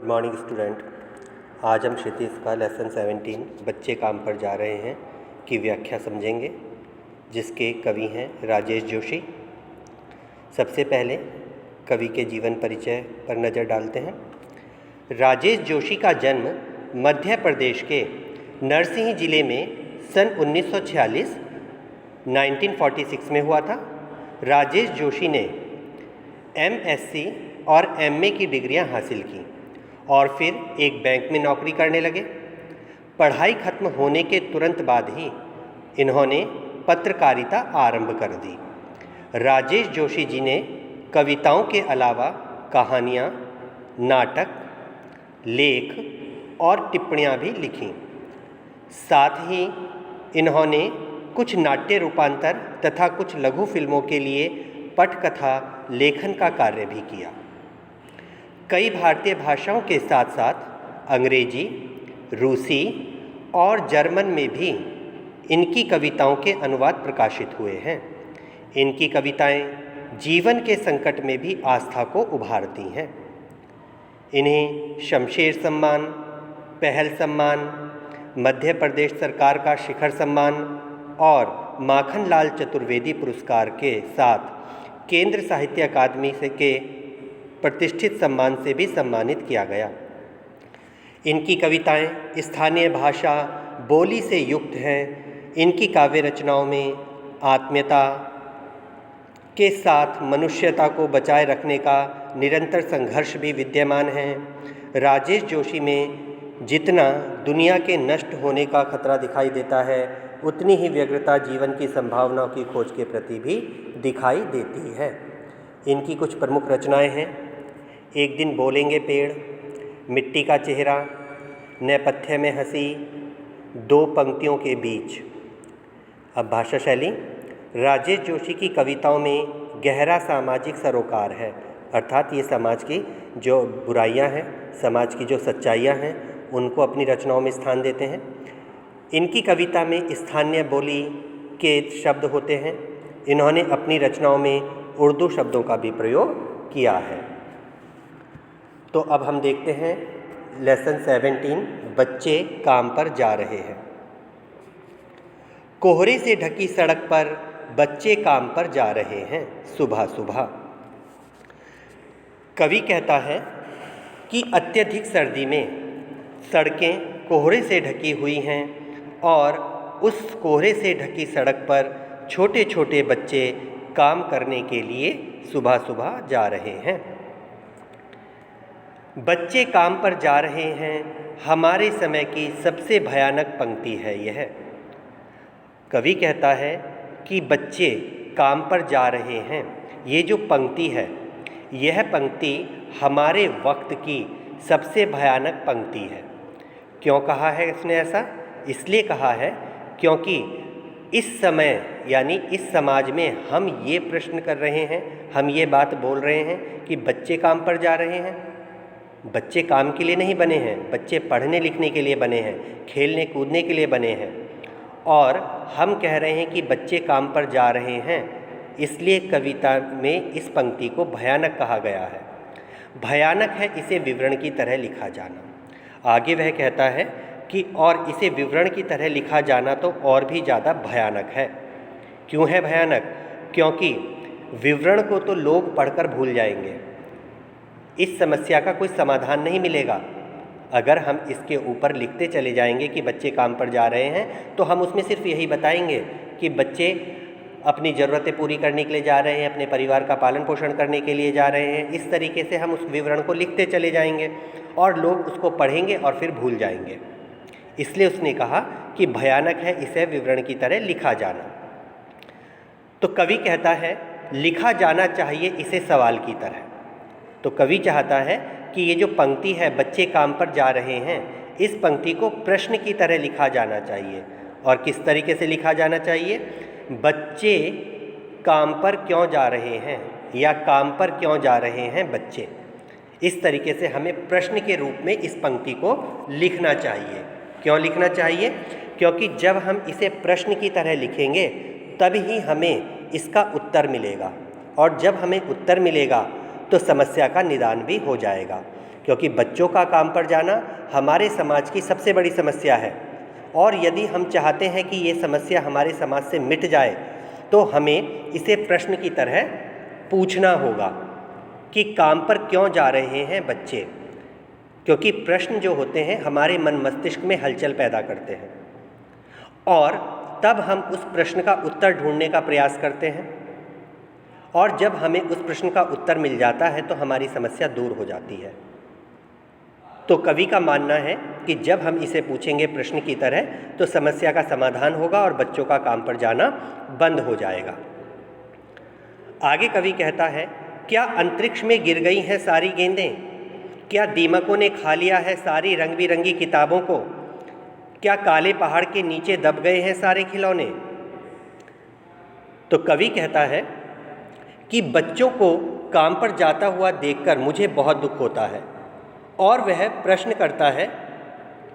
Good morning student. आज हम क्षितिज का लेसन 17 बच्चे काम पर जा रहे हैं की व्याख्या समझेंगे, जिसके कवि हैं राजेश जोशी। सबसे पहले कवि के जीवन परिचय पर नज़र डालते हैं। राजेश जोशी का जन्म मध्य प्रदेश के नरसिंह जिले में सन 1946 में हुआ था। राजेश जोशी ने MSc और MA की डिग्रियां हासिल की और फिर एक बैंक में नौकरी करने लगे। पढ़ाई खत्म होने के तुरंत बाद ही इन्होंने पत्रकारिता आरंभ कर दी। राजेश जोशी जी ने कविताओं के अलावा कहानियाँ, नाटक, लेख और टिप्पणियाँ भी लिखीं। साथ ही इन्होंने कुछ नाट्य रूपांतर तथा कुछ लघु फिल्मों के लिए पटकथा लेखन का कार्य भी किया। कई भारतीय भाषाओं के साथ साथ अंग्रेजी, रूसी और जर्मन में भी इनकी कविताओं के अनुवाद प्रकाशित हुए हैं। इनकी कविताएं जीवन के संकट में भी आस्था को उभारती हैं। इन्हें शमशेर सम्मान, पहल सम्मान, मध्य प्रदेश सरकार का शिखर सम्मान और माखनलाल चतुर्वेदी पुरस्कार के साथ केंद्र साहित्य अकादमी से के प्रतिष्ठित सम्मान से भी सम्मानित किया गया। इनकी कविताएं स्थानीय भाषा बोली से युक्त हैं। इनकी काव्य रचनाओं में आत्मीयता के साथ मनुष्यता को बचाए रखने का निरंतर संघर्ष भी विद्यमान है। राजेश जोशी में जितना दुनिया के नष्ट होने का खतरा दिखाई देता है, उतनी ही व्यग्रता जीवन की संभावनाओं की खोज के प्रति भी दिखाई देती है। इनकी कुछ प्रमुख रचनाएं हैं। एक दिन बोलेंगे पेड़, मिट्टी का चेहरा, नेपथ्य में हंसी, दो पंक्तियों के बीच। अब भाषा शैली। राजेश जोशी की कविताओं में गहरा सामाजिक सरोकार है, अर्थात ये समाज की जो बुराइयां हैं, समाज की जो सच्चाइयां हैं, उनको अपनी रचनाओं में स्थान देते हैं। इनकी कविता में स्थानीय बोली के शब्द होते हैं। इन्होंने अपनी रचनाओं में उर्दू शब्दों का भी प्रयोग किया है। तो अब हम देखते हैं लेसन 17 बच्चे काम पर जा रहे हैं। कोहरे से ढकी सड़क पर बच्चे काम पर जा रहे हैं सुबह सुबह। कवि कहता है कि अत्यधिक सर्दी में सड़कें कोहरे से ढकी हुई हैं और उस कोहरे से ढकी सड़क पर छोटे छोटे बच्चे काम करने के लिए सुबह सुबह जा रहे हैं। बच्चे काम पर जा रहे हैं हमारे समय की सबसे भयानक पंक्ति है यह। कवि कहता है कि बच्चे काम पर जा रहे हैं, ये जो पंक्ति है, यह पंक्ति हमारे वक्त की सबसे भयानक पंक्ति है। क्यों कहा है इसने ऐसा? इसलिए कहा है क्योंकि इस समय यानी इस समाज में हम ये प्रश्न कर रहे हैं, हम ये बात बोल रहे हैं कि बच्चे काम पर जा रहे हैं। बच्चे काम के लिए नहीं बने हैं, बच्चे पढ़ने लिखने के लिए बने हैं, खेलने कूदने के लिए बने हैं। और हम कह रहे हैं कि बच्चे काम पर जा रहे हैं, इसलिए कविता में इस पंक्ति को भयानक कहा गया है। भयानक है इसे विवरण की तरह लिखा जाना। आगे वह कहता है कि और इसे विवरण की तरह लिखा जाना तो और भी ज़्यादा भयानक है। क्यों है भयानक? क्योंकि विवरण को तो लोग पढ़कर भूल जाएंगे। इस समस्या का कोई समाधान नहीं मिलेगा। अगर हम इसके ऊपर लिखते चले जाएंगे कि बच्चे काम पर जा रहे हैं, तो हम उसमें सिर्फ यही बताएंगे कि बच्चे अपनी ज़रूरतें पूरी करने के लिए जा रहे हैं, अपने परिवार का पालन पोषण करने के लिए जा रहे हैं। इस तरीके से हम उस विवरण को लिखते चले जाएंगे और लोग उसको पढ़ेंगे और फिर भूल जाएंगे। इसलिए उसने कहा कि भयानक है इसे विवरण की तरह लिखा जाना। तो कवि कहता है लिखा जाना चाहिए इसे सवाल की तरह। तो कवि चाहता है कि ये जो पंक्ति है बच्चे काम पर जा रहे हैं, इस पंक्ति को प्रश्न की तरह लिखा जाना चाहिए। और किस तरीके से लिखा जाना चाहिए? बच्चे काम पर क्यों जा रहे हैं या काम पर क्यों जा रहे हैं बच्चे। इस तरीके से हमें प्रश्न के रूप में इस पंक्ति को लिखना चाहिए। क्यों लिखना चाहिए? क्योंकि जब हम इसे प्रश्न की तरह लिखेंगे तब ही हमें इसका उत्तर मिलेगा, और जब हमें उत्तर मिलेगा तो समस्या का निदान भी हो जाएगा। क्योंकि बच्चों का काम पर जाना हमारे समाज की सबसे बड़ी समस्या है। और यदि हम चाहते हैं कि ये समस्या हमारे समाज से मिट जाए तो हमें इसे प्रश्न की तरह पूछना होगा कि काम पर क्यों जा रहे हैं बच्चे, क्योंकि प्रश्न जो होते हैं हमारे मन मस्तिष्क में हलचल पैदा करते हैं और तब हम उस प्रश्न का उत्तर ढूंढने का प्रयास करते हैं, और जब हमें उस प्रश्न का उत्तर मिल जाता है तो हमारी समस्या दूर हो जाती है। तो कवि का मानना है कि जब हम इसे पूछेंगे प्रश्न की तरह तो समस्या का समाधान होगा और बच्चों का काम पर जाना बंद हो जाएगा। आगे कवि कहता है, क्या अंतरिक्ष में गिर गई हैं सारी गेंदें, क्या दीमकों ने खा लिया है सारी रंग बिरंगी किताबों को, क्या काले पहाड़ के नीचे दब गए हैं सारे खिलौने। तो कवि कहता है कि बच्चों को काम पर जाता हुआ देखकर मुझे बहुत दुख होता है, और वह प्रश्न करता है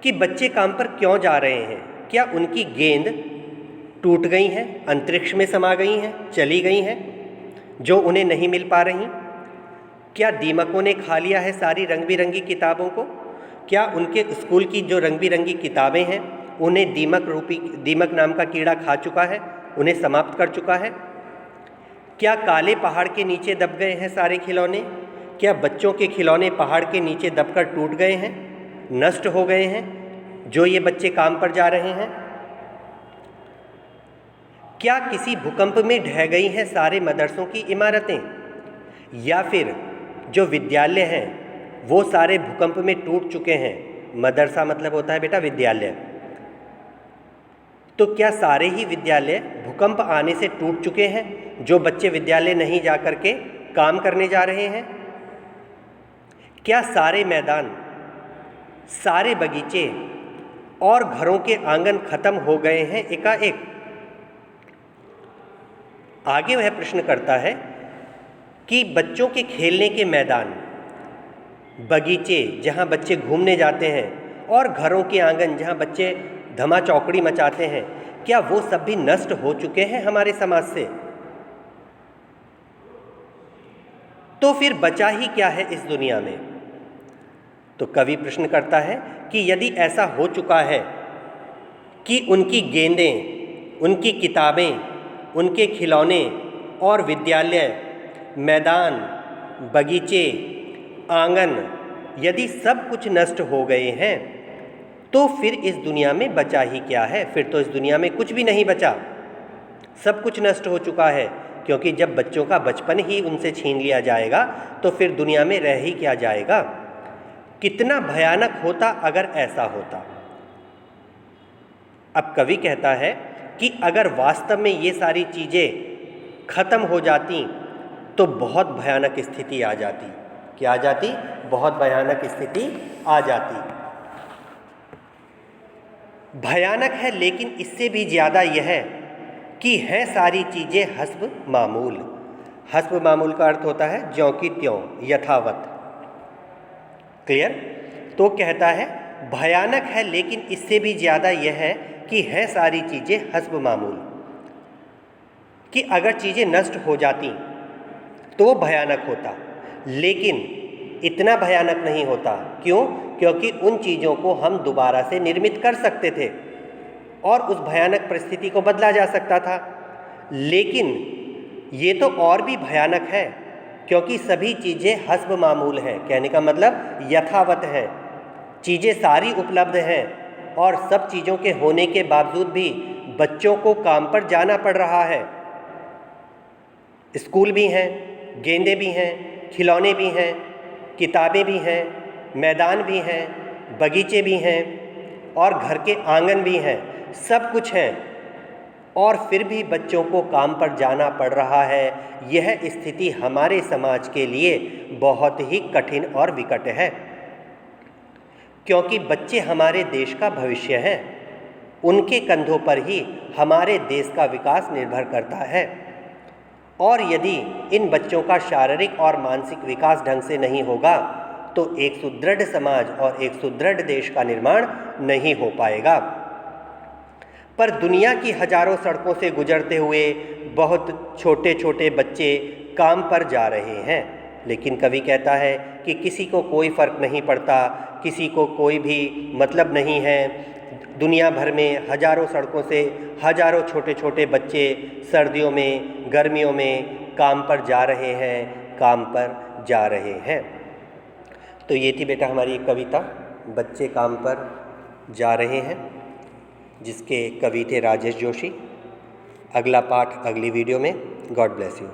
कि बच्चे काम पर क्यों जा रहे हैं, क्या उनकी गेंद टूट गई हैं, अंतरिक्ष में समा गई हैं, चली गई हैं जो उन्हें नहीं मिल पा रही, क्या दीमकों ने खा लिया है सारी रंग बिरंगी किताबों को, क्या उनके स्कूल की जो रंग बिरंगी किताबें हैं उन्हें दीमक नाम का कीड़ा खा चुका है, उन्हें समाप्त कर चुका है, क्या काले पहाड़ के नीचे दब गए हैं सारे खिलौने, क्या बच्चों के खिलौने पहाड़ के नीचे दबकर टूट गए हैं, नष्ट हो गए हैं जो ये बच्चे काम पर जा रहे हैं, क्या किसी भूकंप में ढह गई हैं सारे मदरसों की इमारतें, या फिर जो विद्यालय हैं वो सारे भूकंप में टूट चुके हैं। मदरसा मतलब होता है बेटा विद्यालय। तो क्या सारे ही विद्यालय भूकंप आने से टूट चुके हैं जो बच्चे विद्यालय नहीं जा कर के काम करने जा रहे हैं, क्या सारे मैदान, सारे बगीचे और घरों के आंगन खत्म हो गए हैं एकाएक। आगे वह प्रश्न करता है कि बच्चों के खेलने के मैदान, बगीचे जहां बच्चे घूमने जाते हैं और घरों के आंगन जहां बच्चे धमा चौकड़ी मचाते हैं, क्या वो सब भी नष्ट हो चुके हैं हमारे समाज से। तो फिर बचा ही क्या है इस दुनिया में। तो कवि प्रश्न करता है कि यदि ऐसा हो चुका है कि उनकी गेंदें, उनकी किताबें, उनके खिलौने और विद्यालय, मैदान, बगीचे, आंगन यदि सब कुछ नष्ट हो गए हैं तो फिर इस दुनिया में बचा ही क्या है। फिर तो इस दुनिया में कुछ भी नहीं बचा, सब कुछ नष्ट हो चुका है, क्योंकि जब बच्चों का बचपन ही उनसे छीन लिया जाएगा तो फिर दुनिया में रह ही क्या जाएगा। कितना भयानक होता अगर ऐसा होता। अब कवि कहता है कि अगर वास्तव में ये सारी चीज़ें खत्म हो जाती तो बहुत भयानक स्थिति आ जाती। क्या आ जाती? बहुत भयानक स्थिति आ जाती। भयानक है, लेकिन इससे भी ज़्यादा यह है कि हैं सारी चीज़ें हस्ब मामूल। हस्ब मामूल का अर्थ होता है ज्यों की त्यों, यथावत। क्लियर? तो कहता है भयानक है, लेकिन इससे भी ज़्यादा यह है कि हैं सारी चीज़ें हस्ब मामूल, कि अगर चीज़ें नष्ट हो जाती तो वो भयानक होता, लेकिन इतना भयानक नहीं होता। क्यों? क्योंकि उन चीज़ों को हम दोबारा से निर्मित कर सकते थे और उस भयानक परिस्थिति को बदला जा सकता था। लेकिन ये तो और भी भयानक है, क्योंकि सभी चीज़ें हस्ब मामूल हैं। कहने का मतलब यथावत हैं, चीज़ें सारी उपलब्ध हैं और सब चीज़ों के होने के बावजूद भी बच्चों को काम पर जाना पड़ रहा है। स्कूल भी हैं, गेंदें भी हैं, खिलौने भी हैं, किताबें भी हैं, मैदान भी हैं, बगीचे भी हैं और घर के आंगन भी हैं, सब कुछ हैं, और फिर भी बच्चों को काम पर जाना पड़ रहा है। यह स्थिति हमारे समाज के लिए बहुत ही कठिन और विकट है, क्योंकि बच्चे हमारे देश का भविष्य हैं। उनके कंधों पर ही हमारे देश का विकास निर्भर करता है, और यदि इन बच्चों का शारीरिक और मानसिक विकास ढंग से नहीं होगा तो एक सुदृढ़ समाज और एक सुदृढ़ देश का निर्माण नहीं हो पाएगा। पर दुनिया की हजारों सड़कों से गुजरते हुए बहुत छोटे छोटे बच्चे काम पर जा रहे हैं। लेकिन कवि कहता है कि किसी को कोई फ़र्क नहीं पड़ता, किसी को कोई भी मतलब नहीं है। दुनिया भर में हज़ारों सड़कों से हज़ारों छोटे छोटे बच्चे सर्दियों में, गर्मियों में काम पर जा रहे हैं, काम पर जा रहे हैं। तो ये थी बेटा हमारी एक कविता, बच्चे काम पर जा रहे हैं, जिसके कवि थे राजेश जोशी। अगला पाठ अगली वीडियो में। God bless you.